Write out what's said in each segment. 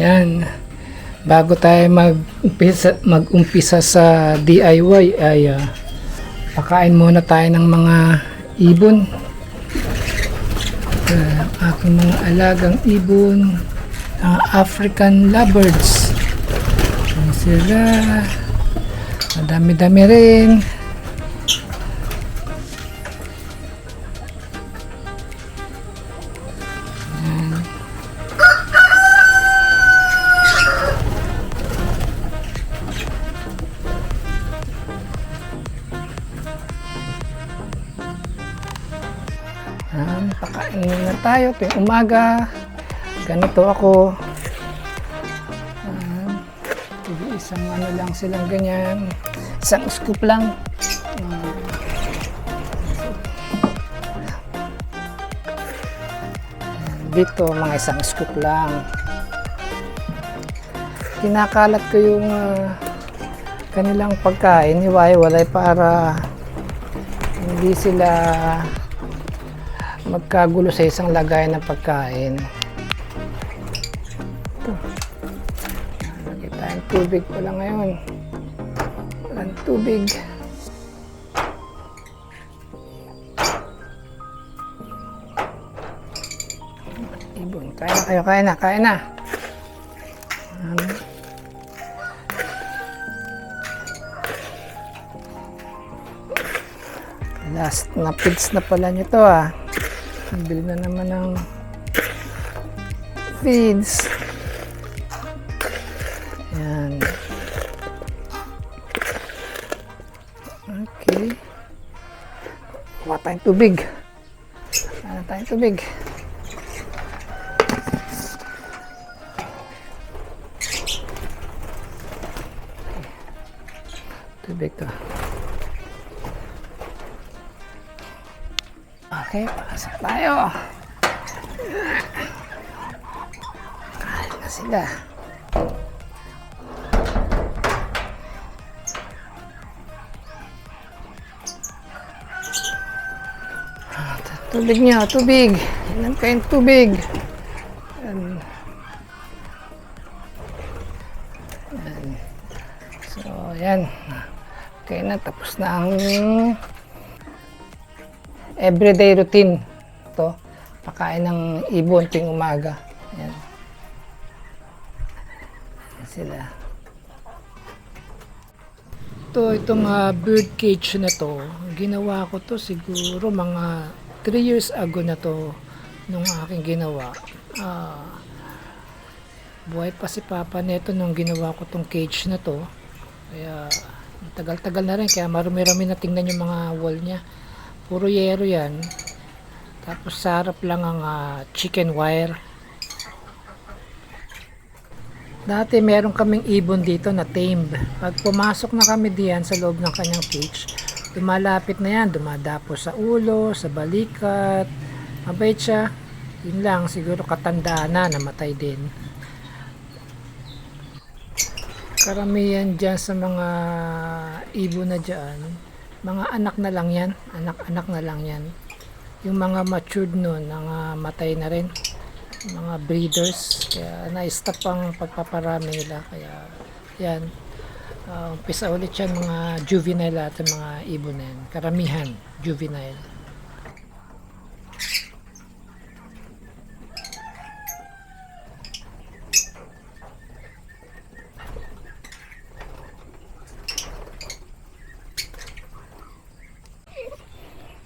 Yan. Bago tayo mag-umpisa sa DIY ay pakain muna tayo ng mga ibon. Aking mga alagang ibon, African lovebirds. Yan sila. Madami-dami rin. Pakain na tayo tuwing umaga. Ganito ako. Isang ano lang silang ganyan. Isang scoop lang. Dito mga isang scoop lang. Kinakalat ko yung kanilang pagkain. Hiwa-hiwalay para hindi sila magkagulo sa isang lagayan ng pagkain. Ito. Lagay tayong tubig pala ngayon. Walang tubig. Ibon, kain na kayo, kain na, kain na. Last na feeds na pala nito Bili na naman ng feeds. Yan. Okay. Kuha tayong tubig. Kuha tayong tubig. Tubig to. Okay, pasok tayo. Kain na sila. Tubig niyo, tubig. Ilan kayong tubig? So, yan. Okay na, tapos na ang everyday routine to, pakain ng ibon tuwing umaga. Yan. Yan sila. Itong bird cage na to, ginawa ko to siguro mga 3 years ago na to nung aking ginawa. Buhay pa si Papa neto nung ginawa ko tong cage na to. Kaya tagal-tagal na rin, kaya marumi-rami na tingnan yung mga wall niya. Puro yero yan. Tapos sa harap lang ang chicken wire. Dati meron kaming ibon dito na tamed. Pag pumasok na kami diyan sa loob ng kanyang cage, lumalapit na yan. Dumadapo sa ulo, sa balikat. Mabait siya. Yun lang, siguro katandaan na, namatay din. Karamihan dyan sa mga ibon na dyan, mga anak na lang yan, anak-anak na lang yan. Yung mga matured nun, matay na rin, mga breeders, kaya na-stop ang pagpaparami nila. Kaya yan, umpisa ulit yan, mga juvenile at mga ibon na yan, karamihan juvenile.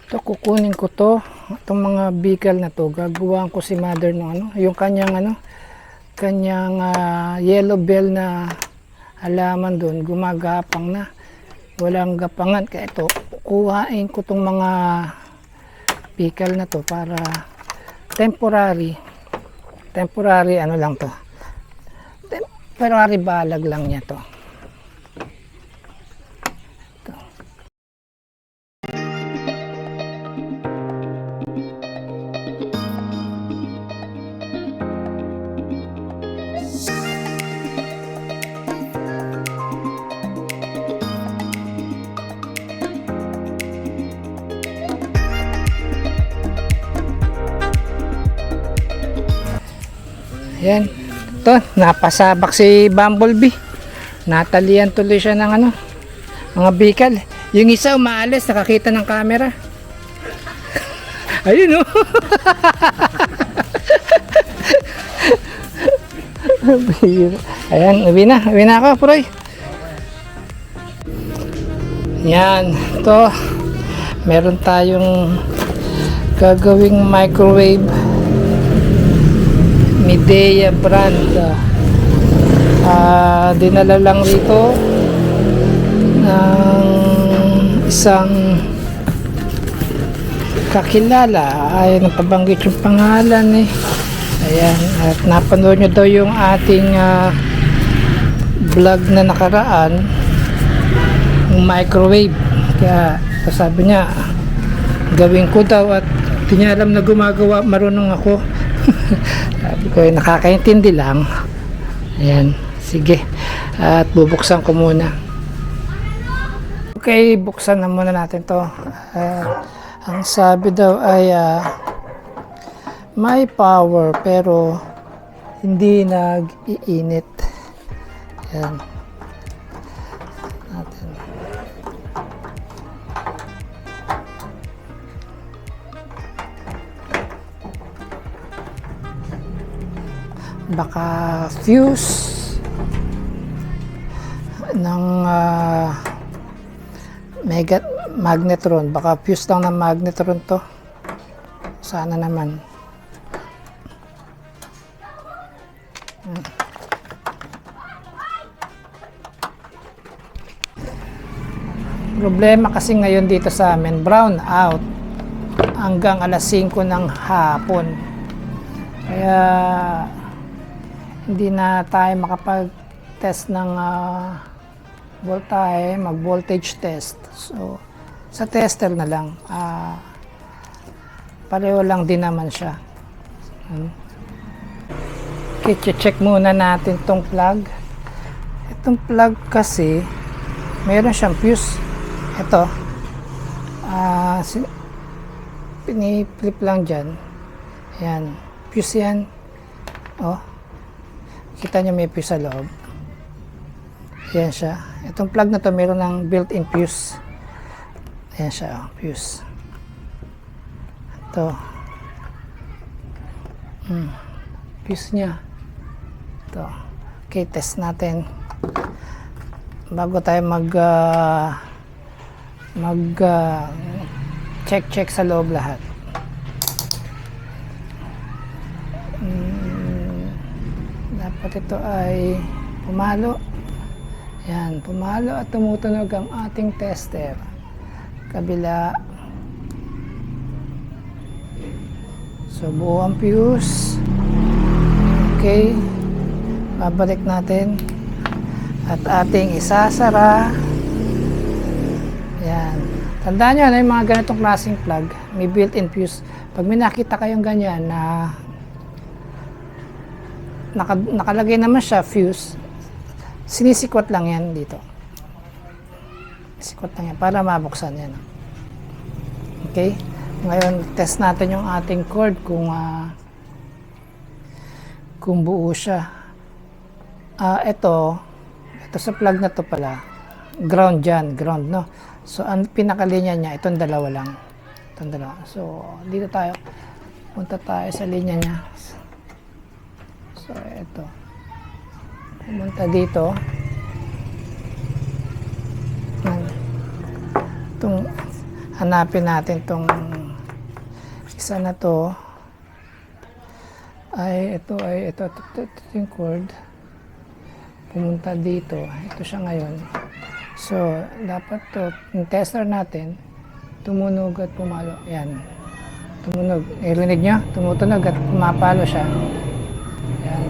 Ito, kukunin ko to, itong mga beagle na to, gagawin ko si mother ng yung kanyang yellow bell na halaman doon, gumagapang na, walang gapangan. Kaya ito, kuhain ko tong mga beagle na to para temporary lang to, temporary balag lang niya to. Yan. ito, napasabak si Bumblebee. Natalian tuloy siya ng ano, mga bikal. Yung isa umaalis, nakakita ng camera. Ayun oh. Ayan, uwi na ako, Proy. Yan, ito. Meron tayong gagawing microwave Midea brand. Dinala lang rito ng isang kakilala, ay napabanggit yung pangalan eh. Ayan, at napanood nyo daw yung ating vlog na nakaraan ng microwave, kaya sabi niya gawin ko daw, at di niya alam na gumagawa, marunong ako. Sabi ko nakakaintindi lang. Ayan, sige, at bubuksan ko muna. Okay, buksan na muna natin to. Ang sabi daw ay may power pero hindi nag-iinit. Yan. Natin. Baka fuse ng magnetron. Baka fuse lang ng magnetron to. Sana naman. Problema kasi ngayon dito sa amin, brown out hanggang alas 5 ng hapon. Kaya hindi na tayo makapag-test ng voltahe, mag-voltage test. So, sa tester na lang. Pareho lang din naman siya. Okay, check muna natin tong plug. Itong plug kasi, meron siyang fuse. Ito, piniflip lang dyan. Ayan, fuse yan. Oh, kita nyo may fuse sa loob. Ayan siya. Itong plug na to meron ng built-in fuse. Ayan siya, oh, fuse. Ito. Fuse niya. Ito. Okay, test natin. Bago tayo check sa loob lahat. Dapat ito ay pumalo. Yan, pumalo at tumutunog ang ating tester. Kabila. So, buo ang fuse. Okay. Babalik natin. At ating isasara. Yan. Tandaan nyo na yung mga ganitong klaseng plug, may built-in fuse. Pag may nakita kayong ganyan na nakalagay naman siya, fuse, sinisikwat lang yan dito. Sikwat lang yan para mabuksan yan. Okay? Ngayon, test natin yung ating cord kung buo siya. Ito sa plug na to pala, ground dyan, ground, no? So, ang pinakalinya niya, itong dalawa lang. Itong dalawa. So, dito tayo. Punta tayo sa linya niya. So, ito. Pumunta dito. Itong, hanapin natin itong isa na to. Ito yung cord. Pumunta dito. Ito siya ngayon. So, dapat to, yung tester natin, tumunog at pumalo. Yan. Tumunog. Irinig nyo? Tumutunog at pumapalo siya. Yan.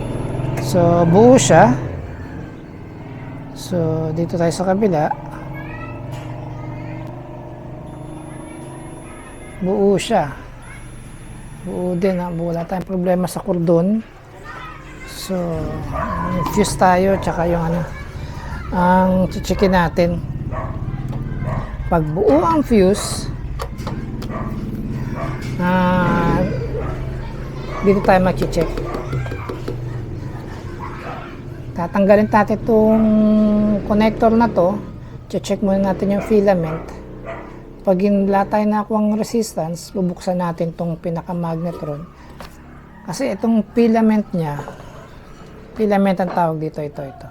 So, buo siya. So, dito tayo sa kabila. Buo siya. Buo din. Wala tayong problema sa kordon. So, fuse tayo, tsaka yung ang chichikin natin. Pag buo ang fuse, dito tayo mag-check. Tatanggalin natin itong connector na to. Check muna natin yung filament. Pag wala tayo nakuha ng resistance, bubuksan natin itong pinaka-magnetron. Kasi itong filament niya, filament ang tawag dito, ito.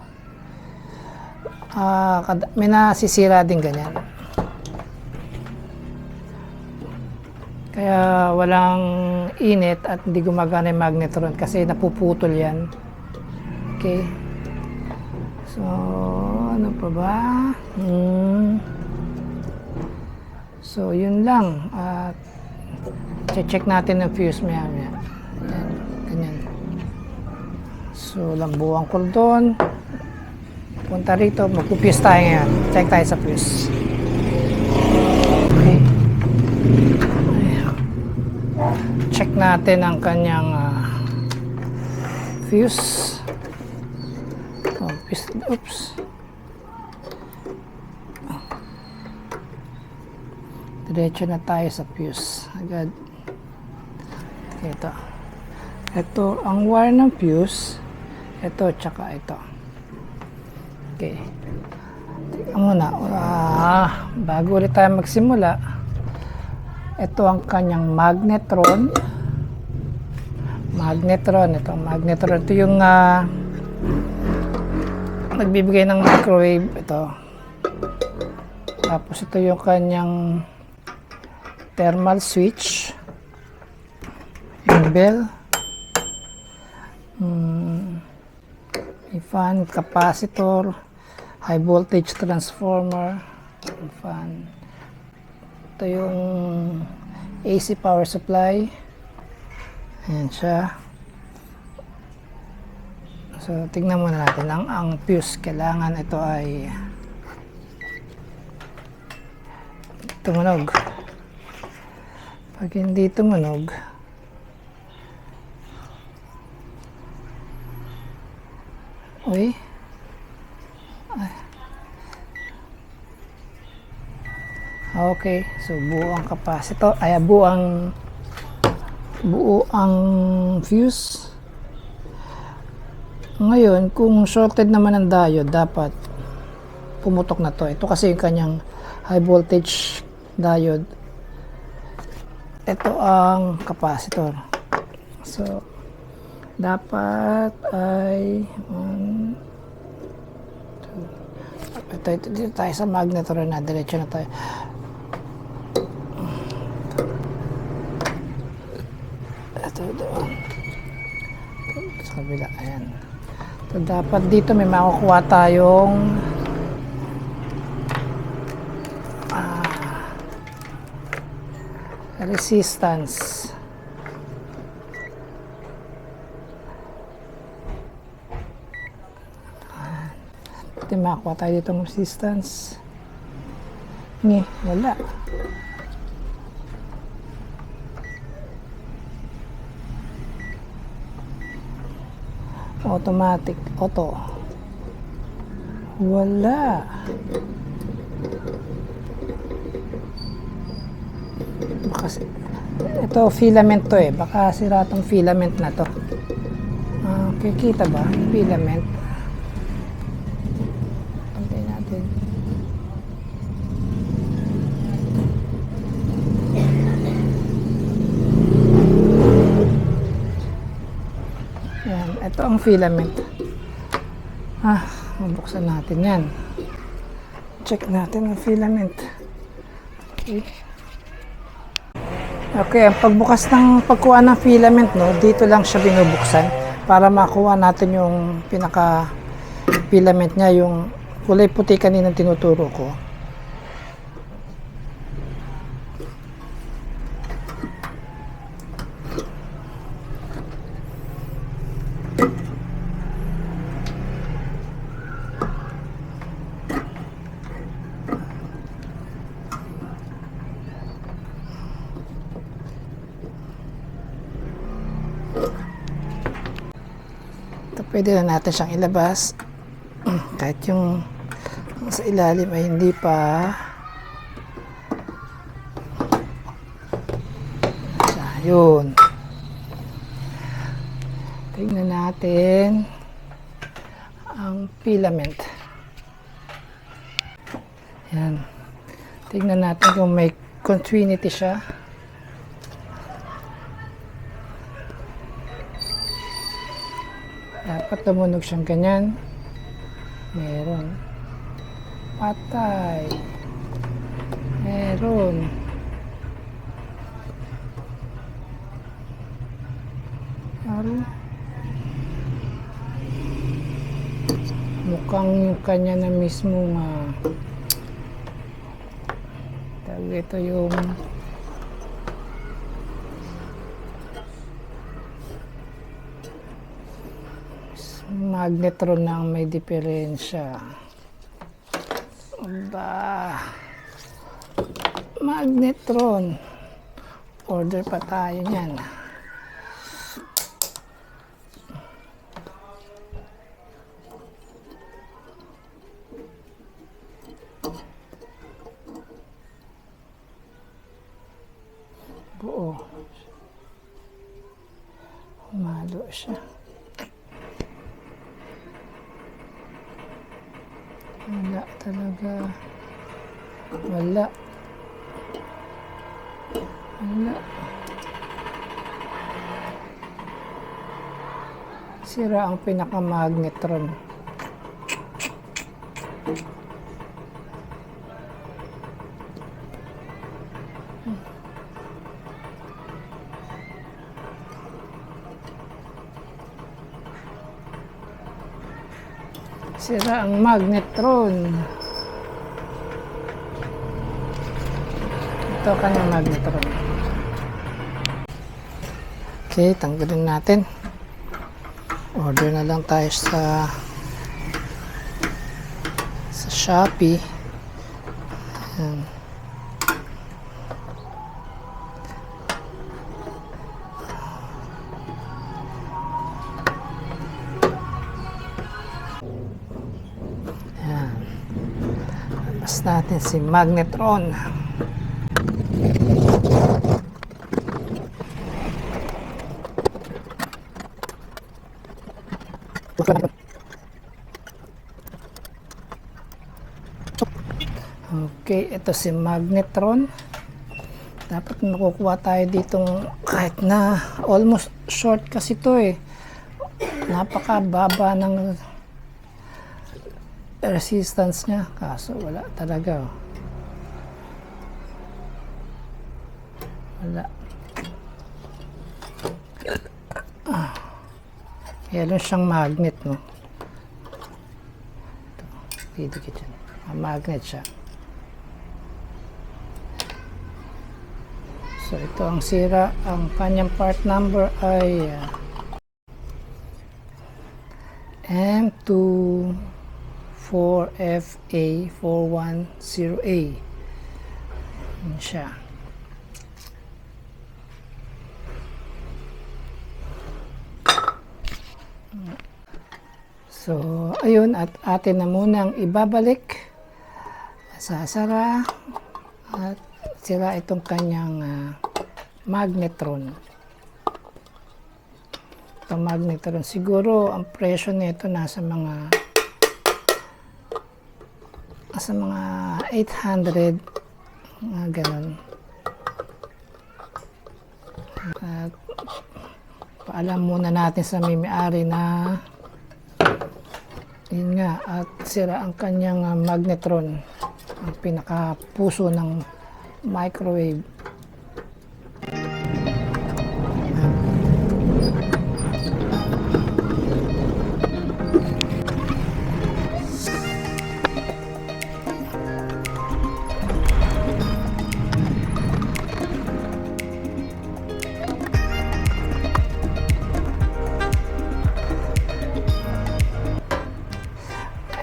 May nasisira din ganyan. Kaya walang init at hindi gumagana yung magnetron kasi napuputol yan. Okay. So, ano pa ba? So, yun lang. At check natin ang fuse maya. Yan, ganyan. So, lambuang kordon. Punta rito, magpupuse tayo ngayon. Check tayo sa fuse. Okay. Check natin ang kanyang fuse. Oops. Diretso na tayo sa fuse. Agad. Ito ang wire ng fuse. Ito, tsaka ito. Okay. Tingnan muna. Bago ulit tayo magsimula, ito ang kanyang magnetron. Ito ang magnetron. Ito yung nagbibigay ng microwave. Ito. Tapos ito yung kanyang thermal switch. Yung bell. May fan, capacitor, high voltage transformer, fan. Ito yung AC power supply. Ayan siya. So, tingnan muna natin ang fuse. Kailangan ito ay tumunog. Pag hindi tumunog, okay, so buo ang capacitor, buo ang fuse. Ngayon, kung shorted naman ang diode, dapat pumutok na to. Ito kasi yung kanyang high voltage diode. Ito ang capacitor. So, dapat ay dito tayo sa magnetron na. Diretso na tayo. Ito doon. Sa kabila. Ayan. So, dapat dito may makukuha tayong resistance. Ito makukuha tayo dito ng resistance. Wala. Automatic, auto. Wala. Ito filament to baka sira tong filament na to. Kikita ba? Filament. Antay natin. Yan, ito ang filament. Mabuksan natin yan. Check natin ang filament. Okay, ang pagkuha ng filament, dito lang siya binubuksan para makuha natin yung pinaka filament niya, yung kulay puti kanina tinuturo ko. Pwede na natin siyang ilabas kahit yung sa ilalim ay hindi pa. Yun, tingnan natin ang filament. Yan. Tingnan natin kung may continuity siya. Dapat tumunog siyang ganyan. Meron. Patay. Meron. Meron. Mukhang yung kanya na mismo nga tawag ito yung magnetron na ang may diferensya. Aba, magnetron, order pa tayo niyan. Buo, humalo siya. Wala talaga. Wala. Wala. Sira ang pinaka-magnetron. Sira ang magnetron. Ito kanyang magnetron. Okay, tanggalin natin. Order na lang tayo sa Shopee. Ayan. Labas natin si magnetron. Okay, ito si magnetron. Dapat nakukuha tayo ditong kahit na almost short kasi to eh. Napakababa ng resistance niya, kaso wala talaga. Wala. Meron siyang magnet, no? Ito, didikit yan. Magnet siya. So ito ang sira. Ang kanyang part number ay M24FA410A. Yan siya. So, ayun, at atin na munang ibabalik. Sasara at sira itong kanyang magnetron. Itong magnetron. Siguro, ang presyo nito nasa mga 800 ganun. At paalam muna natin sa may-ari na yun nga, at sira ang kanyang magnetron, ang pinakapuso ng microwave.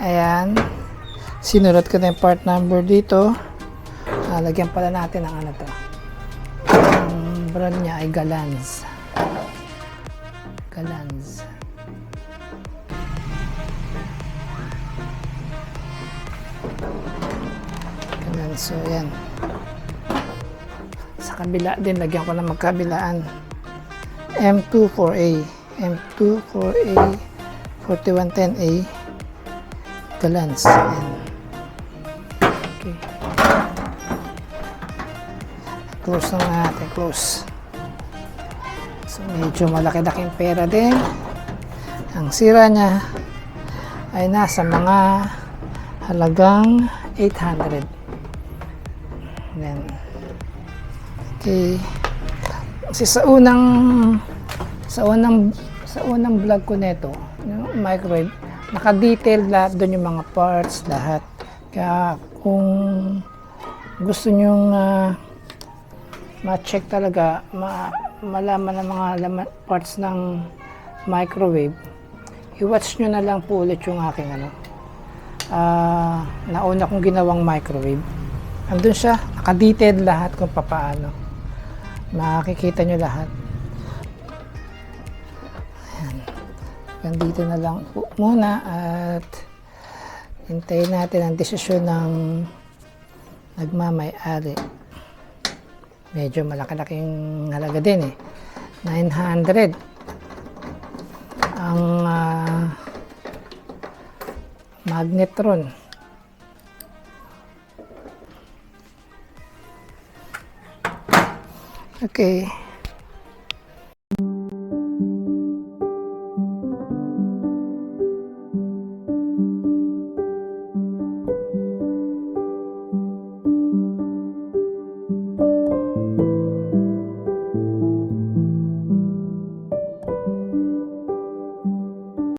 Ayan, sinulat ko na yung part number dito. Lagyan pala natin ang ano to. Ang brand niya ay Galans. Galans. Galans, so ayan. Sa kabila din, lagyan ko na magkabilaan. M24A. M24A 4110A. galons. Ayan. Okay. Close na natin, close. So medyo malaki-laking pera din. Ang sira niya ay nasa mga halagang 800. Ayan. Okay. Kasi sa unang vlog ko nito, yung microwave, naka-detail lahat doon yung mga parts, lahat. Kaya kung gusto nyong ma-check talaga, malaman ang mga parts ng microwave, i-watch nyo na lang po ulit yung aking nauna kong ginawang microwave. Andun siya, naka-detail lahat kung papaano. Makikita nyo lahat. Ayan. Dito na lang po muna at hintayin natin ang desisyon ng nagmamay-ari. Medyo malaki-laking halaga din eh. 900 ang magnetron. Okay.